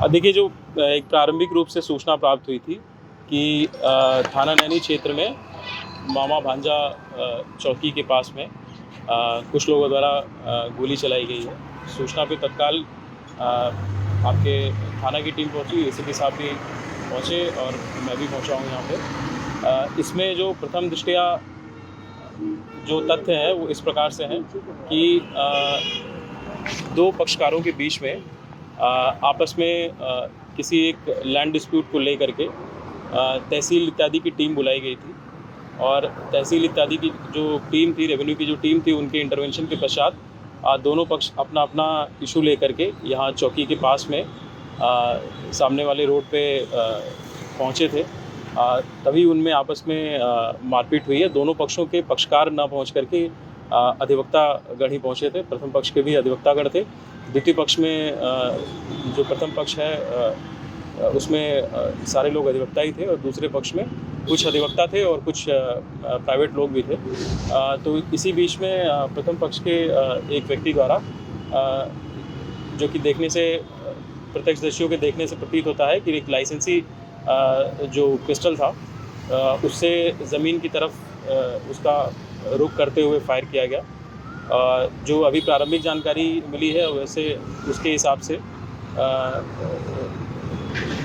देखिए, जो एक प्रारंभिक रूप से सूचना प्राप्त हुई थी कि थाना नैनी क्षेत्र में मामा भांजा चौकी के पास में कुछ लोगों द्वारा गोली चलाई गई है। सूचना पे तत्काल आपके थाना की टीम पहुंची, एसीपी साहब भी पहुंचे और मैं भी पहुंचा हूं यहाँ पे। इसमें जो प्रथम दृष्टया जो तथ्य हैं वो इस प्रकार से हैं कि दो पक्षकारों के बीच में आपस में किसी एक लैंड डिस्प्यूट को लेकर के तहसील इत्यादि की टीम बुलाई गई थी और तहसील इत्यादि की जो टीम थी, रेवेन्यू की जो टीम थी, उनके इंटरवेंशन के पश्चात दोनों पक्ष अपना अपना इशू लेकर के यहाँ चौकी के पास में सामने वाले रोड पे पहुँचे थे। तभी उनमें आपस में मारपीट हुई है। दोनों पक्षों के पक्षकार ना पहुँच करके अधिवक्ता गण ही पहुँचे थे। प्रथम पक्ष के भी अधिवक्ता गण थे। द्वितीय पक्ष में जो प्रथम पक्ष है उसमें सारे लोग अधिवक्ता ही थे और दूसरे पक्ष में कुछ अधिवक्ता थे और कुछ प्राइवेट लोग भी थे। तो इसी बीच में प्रथम पक्ष के एक व्यक्ति द्वारा जो कि देखने से प्रत्यक्षदर्शियों के देखने से प्रतीत होता है कि एक लाइसेंसी जो पिस्टल था उससे ज़मीन की तरफ उसका रुख करते हुए फायर किया गया। जो अभी प्रारंभिक जानकारी मिली है वैसे उसके हिसाब से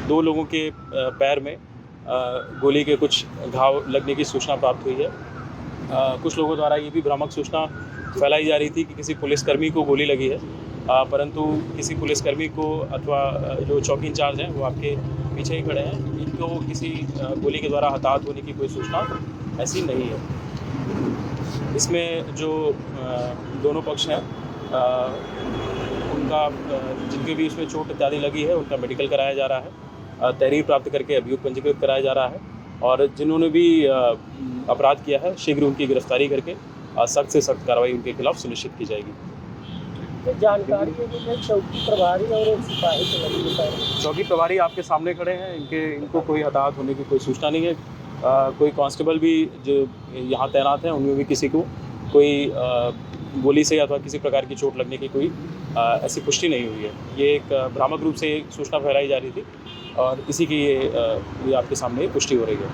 दो लोगों के पैर में गोली के कुछ घाव लगने की सूचना प्राप्त हुई है। कुछ लोगों द्वारा ये भी भ्रामक सूचना फैलाई जा रही थी कि किसी पुलिसकर्मी को गोली लगी है, परंतु किसी पुलिसकर्मी को अथवा जो चौकी इंचार्ज हैं वो आपके पीछे ही खड़े हैं, इनको किसी गोली के द्वारा हताहत होने की कोई सूचना ऐसी नहीं है। इसमें जो दोनों पक्ष हैं उनका जिनके भी इसमें चोट इत्यादि लगी है उनका मेडिकल कराया जा रहा है, तहरीर प्राप्त करके अभियोग पंजीकृत कराया जा रहा है और जिन्होंने भी अपराध किया है शीघ्र उनकी गिरफ्तारी करके सख्त से सख्त कार्रवाई उनके खिलाफ सुनिश्चित की जाएगी। तो जानकारी है चौकी प्रभारी और एक सिपाही से लगी है। चौकी प्रभारी आपके सामने खड़े हैं, इनको कोई हताहत होने की कोई सूचना नहीं है। कोई कांस्टेबल भी जो यहाँ तैनात हैं उनमें भी किसी को कोई गोली से अथवा किसी प्रकार की चोट लगने की कोई ऐसी पुष्टि नहीं हुई है। ये एक भ्रामक रूप से सूचना फैलाई जा रही थी और इसी की ये आपके सामने पुष्टि हो रही है।